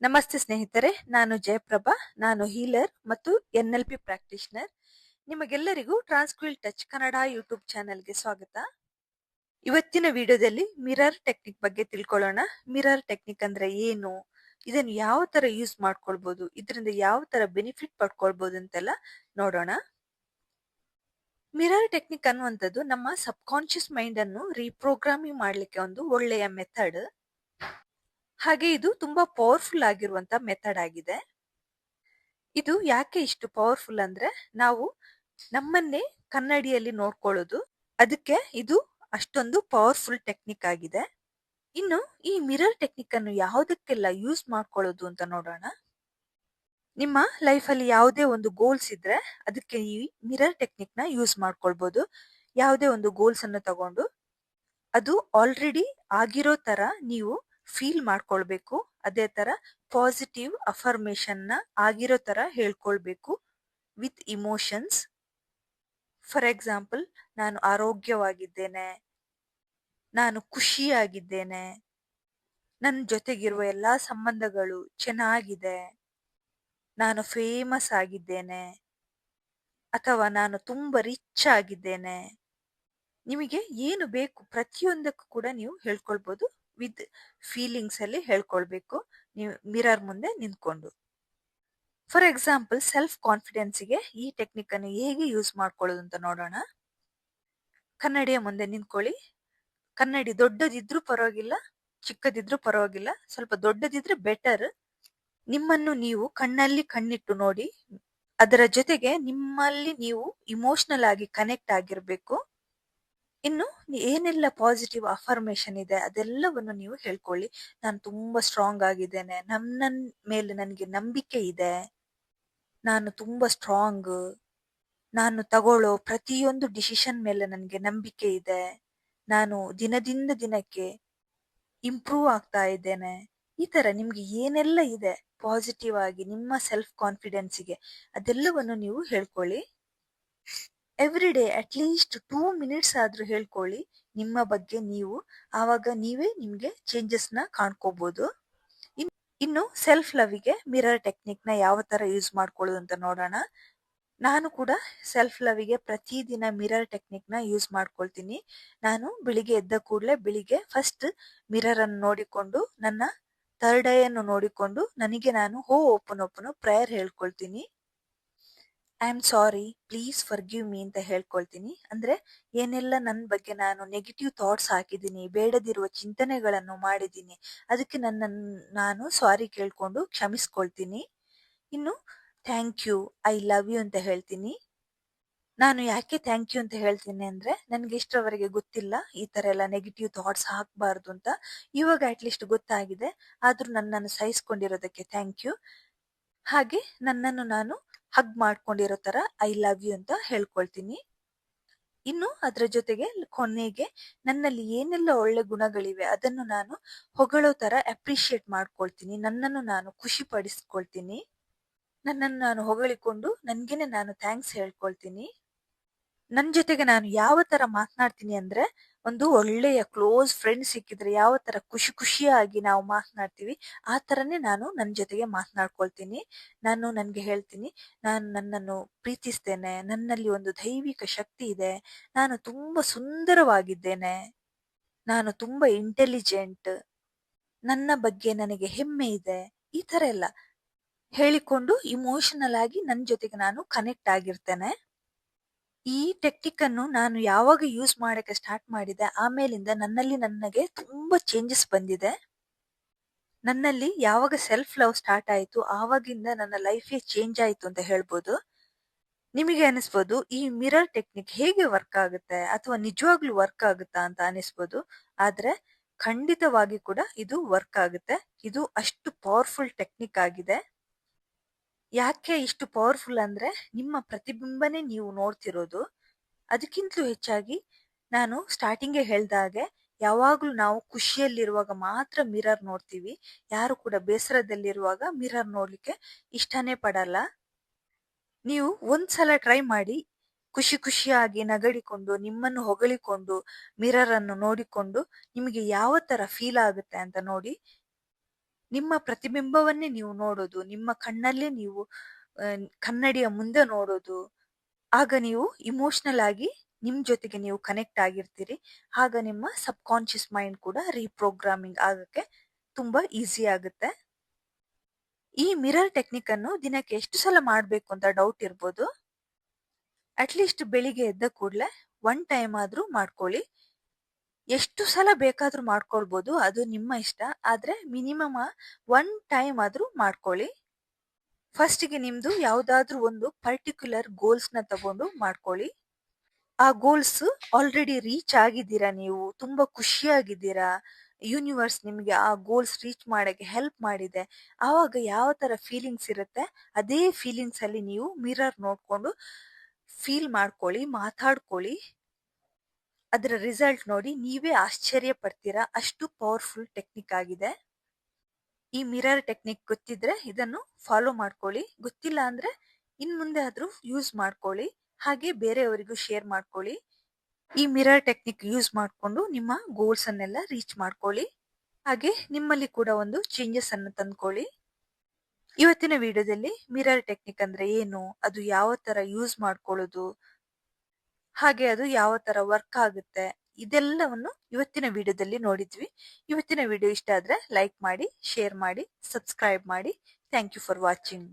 ನಮಸ್ತೆ ಸ್ನೇಹಿತರೆ, ನಾನು ಜಯಪ್ರಭಾ. ನಾನು ಹೀಲರ್ ಮತ್ತು NLP ಪ್ರಾಕ್ಟೀಷನರ್. ನಿಮಗೆಲ್ಲರಿಗೂ ಟ್ರಾನ್ಸ್ಕ್ವಿಲ್ ಟಚ್ ಕನ್ನಡ ಯೂಟ್ಯೂಬ್ ಚಾನೆಲ್ಗೆ ಸ್ವಾಗತ. ಇವತ್ತಿನ ವಿಡಿಯೋದಲ್ಲಿ ಮಿರರ್ ಟೆಕ್ನಿಕ್ ಬಗ್ಗೆ ತಿಳ್ಕೊಳ್ಳೋಣ. ಮಿರರ್ ಟೆಕ್ನಿಕ್ ಅಂದ್ರೆ ಏನು, ಇದನ್ನು ಯಾವ ತರ ಯೂಸ್ ಮಾಡ್ಕೊಳ್ಬಹುದು, ಇದರಿಂದ ಯಾವ ತರ ಬೆನಿಫಿಟ್ ಪಡ್ಕೊಳ್ಬಹುದು ಅಂತೆಲ್ಲ ನೋಡೋಣ. ಮಿರರ್ ಟೆಕ್ನಿಕ್ ಅನ್ನುವಂಥದ್ದು ನಮ್ಮ ಸಬ್ ಕಾನ್ಶಿಯಸ್ ಮೈಂಡ್ ಅನ್ನು ರೀಪ್ರೋಗ್ರಾಮಿಂಗ್ ಮಾಡ್ಲಿಕ್ಕೆ ಒಂದು ಒಳ್ಳೆಯ ಮೆಥಡ್. ಹಾಗೆ ಇದು ತುಂಬಾ ಪವರ್ಫುಲ್ ಆಗಿರುವಂತ ಮೆಥಡ್ ಆಗಿದೆ. ಇದು ಯಾಕೆ ಇಷ್ಟು ಪವರ್ಫುಲ್ ಅಂದ್ರೆ, ನಾವು ನಮ್ಮನ್ನೇ ಕನ್ನಡಿಯಲ್ಲಿ ನೋಡ್ಕೊಳ್ಳೋದು, ಅದಕ್ಕೆ ಇದು ಅಷ್ಟೊಂದು ಪವರ್ಫುಲ್ ಟೆಕ್ನಿಕ್ ಆಗಿದೆ. ಇನ್ನು ಈ ಮಿರರ್ ಟೆಕ್ನಿಕ್ ಅನ್ನು ಯಾವುದಕ್ಕೆಲ್ಲ ಯೂಸ್ ಮಾಡ್ಕೊಳ್ಳೋದು ಅಂತ ನೋಡೋಣ. ನಿಮ್ಮ ಲೈಫ್ ಅಲ್ಲಿ ಯಾವುದೇ ಒಂದು ಗೋಲ್ಸ್ ಇದ್ರೆ ಅದಕ್ಕೆ ಈ ಮಿರರ್ ಟೆಕ್ನಿಕ್ ನ ಯೂಸ್ ಮಾಡ್ಕೊಳ್ಬಹುದು. ಯಾವುದೇ ಒಂದು ಗೋಲ್ಸ್ ಅನ್ನು ತಗೊಂಡು ಅದು ಆಲ್ರೆಡಿ ಆಗಿರೋ ತರ ನೀವು ಫೀಲ್ ಮಾಡ್ಕೊಳ್ಬೇಕು. ಅದೇ ತರ ಪಾಸಿಟಿವ್ ಅಫರ್ಮೇಶನ್ ನ ಆಗಿರೋ ತರ ಹೇಳ್ಕೊಳ್ಬೇಕು ವಿತ್ ಇಮೋಷನ್ಸ್. ಫಾರ್ ಎಕ್ಸಾಂಪಲ್, ನಾನು ಆರೋಗ್ಯವಾಗಿದ್ದೇನೆ, ನಾನು ಖುಷಿಯಾಗಿದ್ದೇನೆ, ನನ್ನ ಜೊತೆಗಿರುವ ಎಲ್ಲಾ ಸಂಬಂಧಗಳು ಚೆನ್ನಾಗಿದೆ, ನಾನು ಫೇಮಸ್ ಆಗಿದ್ದೇನೆ, ಅಥವಾ ನಾನು ತುಂಬಾ ರಿಚ್ ಆಗಿದ್ದೇನೆ. ನಿಮಗೆ ಏನು ಬೇಕು ಪ್ರತಿಯೊಂದಕ್ಕೂ ಕೂಡ ನೀವು ಹೇಳ್ಕೊಳ್ಬಹುದು. ವಿತ್ ಫೀಲಿಂಗ್ಸ್ ಅಲ್ಲಿ ಹೇಳ್ಕೊಳ್ಬೇಕು ನೀವು ಮಿರರ್ ಮುಂದೆ ನಿಂತ್ಕೊಂಡು. ಫಾರ್ ಎಕ್ಸಾಂಪಲ್, ಸೆಲ್ಫ್ ಕಾನ್ಫಿಡೆನ್ಸ್ಗೆ ಈ ಟೆಕ್ನಿಕ್ ಅನ್ನು ಹೇಗೆ ಯೂಸ್ ಮಾಡ್ಕೊಳ್ಳೋದು ಅಂತ ನೋಡೋಣ. ಕನ್ನಡಿಯ ಮುಂದೆ ನಿಂತ್ಕೊಳ್ಳಿ. ಕನ್ನಡಿ ದೊಡ್ಡದಿದ್ರೂ ಪರವಾಗಿಲ್ಲ, ಚಿಕ್ಕದಿದ್ರೂ ಪರವಾಗಿಲ್ಲ, ಸ್ವಲ್ಪ ದೊಡ್ಡದಿದ್ರೆ ಬೆಟರ್. ನಿಮ್ಮನ್ನು ನೀವು ಕಣ್ಣಲ್ಲಿ ಕಣ್ಣಿಟ್ಟು ನೋಡಿ. ಅದರ ಜೊತೆಗೆ ನಿಮ್ಮಲ್ಲಿ ನೀವು ಇಮೋಷನಲ್ ಆಗಿ ಕನೆಕ್ಟ್ ಆಗಿರ್ಬೇಕು. ಇನ್ನು ಏನೆಲ್ಲ ಪಾಸಿಟಿವ್ ಅಫರ್ಮೇಶನ್ ಇದೆ ಅದೆಲ್ಲವನ್ನು ನೀವು ಹೇಳ್ಕೊಳ್ಳಿ. ನಾನು ತುಂಬಾ ಸ್ಟ್ರಾಂಗ್ ಆಗಿದ್ದೇನೆ, ನನ್ನ ಮೇಲೆ ನನಗೆ ನಂಬಿಕೆ ಇದೆ, ನಾನು ತುಂಬಾ ಸ್ಟ್ರಾಂಗ್, ನಾನು ತಗೊಳ್ಳೋ ಪ್ರತಿಯೊಂದು ಡಿಸಿಷನ್ ಮೇಲೆ ನನಗೆ ನಂಬಿಕೆ ಇದೆ, ನಾನು ದಿನದಿಂದ ದಿನಕ್ಕೆ ಇಂಪ್ರೂವ್ ಆಗ್ತಾ ಇದ್ದೇನೆ. ಈ ತರ ನಿಮ್ಗೆ ಏನೆಲ್ಲ ಇದೆ ಪಾಸಿಟಿವ್ ಆಗಿ ನಿಮ್ಮ ಸೆಲ್ಫ್ ಕಾನ್ಫಿಡೆನ್ಸ್ಗೆ ಅದೆಲ್ಲವನ್ನು ನೀವು ಹೇಳ್ಕೊಳ್ಳಿ. ಎವ್ರಿ ಡೇ ಅಟ್ಲೀಸ್ಟ್ 2 ಮಿನಿಟ್ಸ್ ಆದ್ರೂ ಹೇಳ್ಕೊಳ್ಳಿ ನಿಮ್ಮ ಬಗ್ಗೆ ನೀವು. ಆವಾಗ ನೀವೇ ನಿಮ್ಗೆ ಚೇಂಜಸ್ ನ ಕಾಣ್ಕೋಬಹುದು. ಇನ್ನು ಸೆಲ್ಫ್ ಲವ್ಗೆ ಮಿರರ್ ಟೆಕ್ನಿಕ್ ನ ಯಾವ ತರ ಯೂಸ್ ಮಾಡ್ಕೊಳ್ಳೋದು ಅಂತ ನೋಡೋಣ. ನಾನು ಕೂಡ ಸೆಲ್ಫ್ ಲವ್ಗೆ ಪ್ರತಿದಿನ ಮಿರರ್ ಟೆಕ್ನಿಕ್ ನ ಯೂಸ್ ಮಾಡ್ಕೊಳ್ತೀನಿ. ನಾನು ಬೆಳಿಗ್ಗೆ ಎದ್ದ ಕೂಡಲೇ ಬೆಳಿಗ್ಗೆ ಫಸ್ಟ್ ಮಿರರ್ ಅನ್ನು ನೋಡಿಕೊಂಡು, ನನ್ನ ಥರ್ಡ್ ಐ ಅನ್ನು ನೋಡಿಕೊಂಡು ನನಗೆ ನಾನು ಓಪನ್ ಪ್ರೇಯರ್ ಹೇಳ್ಕೊಳ್ತೀನಿ. I am sorry, please forgive me ಅಂತ ಹೇಳ್ಕೊಳ್ತೀನಿ. ಅಂದ್ರೆ ಏನೆಲ್ಲ ನನ್ನ ಬಗ್ಗೆ ನಾನು ನೆಗೆಟಿವ್ ಥಾಟ್ಸ್ ಹಾಕಿದ್ದೀನಿ, ಬೇಡದಿರುವ ಚಿಂತನೆಗಳನ್ನು ಮಾಡಿದ್ದೀನಿ, ಅದಕ್ಕೆ ನಾನು ಸಾರಿ ಕೇಳ್ಕೊಂಡು ಕ್ಷಮಿಸ್ಕೊಳ್ತೀನಿ. ಇನ್ನು thank you, I love you ಅಂತ ಹೇಳ್ತೀನಿ. ನಾನು ಯಾಕೆ ಥ್ಯಾಂಕ್ ಯು ಅಂತ ಹೇಳ್ತೀನಿ ಅಂದ್ರೆ, ನನ್ಗೆ ಇಷ್ಟರವರೆಗೆ ಗೊತ್ತಿಲ್ಲ ಈ ತರ ಎಲ್ಲ ನೆಗೆಟಿವ್ ಥಾಟ್ಸ್ ಹಾಕಬಾರ್ದು ಅಂತ. ಇವಾಗ ಅಟ್ಲೀಸ್ಟ್ ಗೊತ್ತಾಗಿದೆ, ಆದ್ರೂ ನನ್ನನ್ನು ಸಹಿಸ್ಕೊಂಡಿರೋದಕ್ಕೆ ಥ್ಯಾಂಕ್ ಯು. ಹಾಗೆ ನನ್ನನ್ನು ನಾನು ಹಗ್ ಮಾಡ್ಕೊಂಡಿರೋ ತರ ಐ ಲವ್ ಯು ಅಂತ ಹೇಳ್ಕೊಳ್ತೀನಿ. ಇನ್ನು ಅದ್ರ ಜೊತೆಗೆ ಕೊನೆಗೆ ನನ್ನಲ್ಲಿ ಏನೆಲ್ಲ ಒಳ್ಳೆ ಗುಣಗಳಿವೆ ಅದನ್ನು ನಾನು ಹೊಗಳೋ ತರ ಅಪ್ರಿಶಿಯೇಟ್ ಮಾಡ್ಕೊಳ್ತೀನಿ. ನನ್ನನ್ನು ನಾನು ಖುಷಿ ಪಡಿಸ್ಕೊಳ್ತೀನಿ. ನನ್ನನ್ನು ನಾನು ಹೊಗಳಿಕೊಂಡು ನನ್ಗೇನೆ ನಾನು ಥ್ಯಾಂಕ್ಸ್ ಹೇಳ್ಕೊಳ್ತೀನಿ. ನನ್ ಜೊತೆಗೆ ನಾನು ಯಾವ ತರ ಮಾತನಾಡ್ತೀನಿ ಅಂದ್ರೆ, ಒಂದು ಒಳ್ಳೆಯ ಕ್ಲೋಸ್ ಫ್ರೆಂಡ್ ಸಿಕ್ಕಿದ್ರೆ ಯಾವ ತರ ಖುಷಿಯಾಗಿ ನಾವು ಮಾತನಾಡ್ತೀವಿ ಆ ತರನೇ ನಾನು ನನ್ನ ಜೊತೆಗೆ ಮಾತನಾಡ್ಕೊಳ್ತೀನಿ. ನಾನು ನನ್ಗೆ ಹೇಳ್ತೀನಿ, ನಾನು ನನ್ನನ್ನು ಪ್ರೀತಿಸ್ತೇನೆ, ನನ್ನಲ್ಲಿ ಒಂದು ದೈವಿಕ ಶಕ್ತಿ ಇದೆ, ನಾನು ತುಂಬಾ ಸುಂದರವಾಗಿದ್ದೇನೆ, ನಾನು ತುಂಬಾ ಇಂಟೆಲಿಜೆಂಟ್, ನನ್ನ ಬಗ್ಗೆ ನನಗೆ ಹೆಮ್ಮೆ ಇದೆ. ಈ ತರ ಎಲ್ಲ ಹೇಳಿಕೊಂಡು ಇಮೋಷನಲ್ ಆಗಿ ನನ್ನ ಜೊತೆಗೆ ನಾನು ಕನೆಕ್ಟ್ ಆಗಿರ್ತೇನೆ. ಈ ಟೆಕ್ನಿಕ್ ಅನ್ನು ನಾನು ಯಾವಾಗ ಯೂಸ್ ಮಾಡಕ್ಕೆ ಸ್ಟಾರ್ಟ್ ಮಾಡಿದೆ ಆಮೇಲಿಂದ ನನಗೆ ತುಂಬಾ ಚೇಂಜಸ್ ಬಂದಿದೆ. ನನ್ನಲ್ಲಿ ಯಾವಾಗ ಸೆಲ್ಫ್ ಲವ್ ಸ್ಟಾರ್ಟ್ ಆಯ್ತು ಆವಾಗಿಂದ ನನ್ನ ಲೈಫೇ ಚೇಂಜ್ ಆಯ್ತು ಅಂತ ಹೇಳ್ಬೋದು. ನಿಮಗೆ ಅನಿಸ್ಬೋದು ಈ ಮಿರರ್ ಟೆಕ್ನಿಕ್ ಹೇಗೆ ವರ್ಕ್ ಆಗುತ್ತೆ ಅಥವಾ ನಿಜವಾಗ್ಲೂ ವರ್ಕ್ ಆಗುತ್ತಾ ಅಂತ ಅನಿಸ್ಬೋದು. ಆದ್ರೆ ಖಂಡಿತವಾಗಿ ಕೂಡ ಇದು ವರ್ಕ್ ಆಗುತ್ತೆ. ಇದು ಅಷ್ಟು ಪವರ್ಫುಲ್ ಟೆಕ್ನಿಕ್ ಆಗಿದೆ. ಯಾಕೆ ಇಷ್ಟು ಪವರ್ಫುಲ್ ಅಂದ್ರೆ, ನಿಮ್ಮ ಪ್ರತಿಬಿಂಬನೇ ನೀವು ನೋಡ್ತಿರೋದು. ಅದಕ್ಕಿಂತಲೂ ಹೆಚ್ಚಾಗಿ ನಾನು ಸ್ಟಾರ್ಟಿಂಗ್ ಹೇಳ್ದಾಗೆ ಯಾವಾಗ್ಲೂ ನಾವು ಖುಷಿಯಲ್ಲಿರುವಾಗ ಮಾತ್ರ ಮಿರರ್ ನೋಡ್ತೀವಿ. ಯಾರು ಕೂಡ ಬೇಸರದಲ್ಲಿರುವಾಗ ಮಿರರ್ ನೋಡ್ಲಿಕ್ಕೆ ಇಷ್ಟನೇ ಪಡಲ್ಲ. ನೀವು ಒಂದ್ಸಲ ಟ್ರೈ ಮಾಡಿ, ಖುಷಿಯಾಗಿ ನಗಡಿಕೊಂಡು ನಿಮ್ಮನ್ನು ಹೊಗಳಿಕೊಂಡು ಮಿರರ್ ಅನ್ನು ನೋಡಿಕೊಂಡು ನಿಮಗೆ ಯಾವ ತರ ಫೀಲ್ ಆಗುತ್ತೆ ಅಂತ ನೋಡಿ. ನಿಮ್ಮ ಪ್ರತಿಬಿಂಬವನ್ನೇ ನೀವು ನೋಡೋದು, ನಿಮ್ಮ ಕಣ್ಣಲ್ಲೇ ನೀವು ಕನ್ನಡಿಯ ಮುಂದೆ ನೋಡೋದು. ಆಗ ನೀವು ಇಮೋಷನಲ್ ಆಗಿ ನಿಮ್ ಜೊತೆಗೆ ನೀವು ಕನೆಕ್ಟ್ ಆಗಿರ್ತೀರಿ. ಆಗ ನಿಮ್ಮ ಸಬ್ ಕಾನ್ಶಿಯಸ್ ಮೈಂಡ್ ಕೂಡ ರೀಪ್ರೋಗ್ರಾಮಿಂಗ್ ಆಗಕ್ಕೆ ತುಂಬಾ ಈಸಿ ಆಗುತ್ತೆ. ಈ ಮಿರರ್ ಟೆಕ್ನಿಕ್ ಅನ್ನು ದಿನಕ್ಕೆ ಎಷ್ಟು ಸಲ ಮಾಡ್ಬೇಕು ಅಂತ ಡೌಟ್ ಇರ್ಬೋದು. ಅಟ್ಲೀಸ್ಟ್ ಬೆಳಿಗ್ಗೆ ಎದ್ದ ಕೂಡಲೇ 1 ಟೈಮ್ ಆದ್ರೂ ಮಾಡ್ಕೊಳ್ಳಿ. ಎಷ್ಟು ಸಲ ಬೇಕಾದ್ರೂ ಮಾಡ್ಕೊಳ್ಬೋದು, ಅದು ನಿಮ್ಮ ಇಷ್ಟ. ಆದ್ರೆ ಮಿನಿಮಮ್ 1 ಟೈಮ್ ಆದ್ರೂ ಮಾಡ್ಕೊಳ್ಳಿ. ಫಸ್ಟಿಗೆ ನಿಮ್ದು ಯಾವ್ದಾದ್ರೂ ಒಂದು ಪರ್ಟಿಕ್ಯುಲರ್ ಗೋಲ್ಸ್ ನ ತಗೊಂಡು ಮಾಡ್ಕೊಳ್ಳಿ. ಆ ಗೋಲ್ಸ್ ಆಲ್ರೆಡಿ ರೀಚ್ ಆಗಿದ್ದೀರಾ, ನೀವು ತುಂಬಾ ಖುಷಿಯಾಗಿದ್ದೀರಾ, ಯೂನಿವರ್ಸ್ ನಿಮ್ಗೆ ಆ ಗೋಲ್ಸ್ ರೀಚ್ ಮಾಡಕ್ಕೆ ಹೆಲ್ಪ್ ಮಾಡಿದೆ, ಆವಾಗ ಯಾವ ತರ ಫೀಲಿಂಗ್ಸ್ ಇರುತ್ತೆ ಅದೇ ಫೀಲಿಂಗ್ಸ್ ಅಲ್ಲಿ ನೀವು ಮಿರರ್ ನೋಡ್ಕೊಂಡು ಫೀಲ್ ಮಾಡ್ಕೊಳ್ಳಿ, ಮಾತಾಡ್ಕೊಳ್ಳಿ. ಅದರ ರಿಸಲ್ಟ್ ನೋಡಿ ನೀವೇ ಆಶ್ಚರ್ಯ ಪಡ್ತೀರಾ, ಅಷ್ಟು ಪವರ್ಫುಲ್ ಟೆಕ್ನಿಕ್ ಆಗಿದೆ. ಈ ಮಿರರ್ ಟೆಕ್ನಿಕ್ ಗೊತ್ತಿದ್ರೆ ಇದನ್ನು ಫಾಲೋ ಮಾಡ್ಕೊಳ್ಳಿ, ಗೊತ್ತಿಲ್ಲ ಅಂದ್ರೆ ಇನ್ ಮುಂದೆ ಆದ್ರೂ ಯೂಸ್ ಮಾಡ್ಕೊಳ್ಳಿ, ಹಾಗೆ ಬೇರೆಯವರಿಗೂ ಶೇರ್ ಮಾಡ್ಕೊಳ್ಳಿ. ಈ ಮಿರರ್ ಟೆಕ್ನಿಕ್ ಯೂಸ್ ಮಾಡ್ಕೊಂಡು ನಿಮ್ಮ ಗೋಲ್ಸ್ ಅನ್ನೆಲ್ಲ ರೀಚ್ ಮಾಡ್ಕೊಳ್ಳಿ, ಹಾಗೆ ನಿಮ್ಮಲ್ಲಿ ಕೂಡ ಒಂದು ಚೇಂಜಸ್ ಅನ್ನು ತಂದ್ಕೊಳ್ಳಿ. ಇವತ್ತಿನ ವಿಡಿಯೋದಲ್ಲಿ ಮಿರರ್ ಟೆಕ್ನಿಕ್ ಅಂದ್ರೆ ಏನು, ಅದು ಯಾವ ತರ ಯೂಸ್ ಮಾಡ್ಕೊಳ್ಳೋದು, ಹಾಗೆ ಅದು ಯಾವ ತರ ವರ್ಕ್ ಆಗುತ್ತೆ, ಇದೆಲ್ಲವನ್ನು ಇವತ್ತಿನ ವಿಡಿಯೋದಲ್ಲಿ ನೋಡಿದ್ವಿ. ಇವತ್ತಿನ ವಿಡಿಯೋ ಇಷ್ಟ ಆದ್ರೆ ಲೈಕ್ ಮಾಡಿ, ಶೇರ್ ಮಾಡಿ, ಸಬ್ಸ್ಕ್ರೈಬ್ ಮಾಡಿ. Thank you for watching.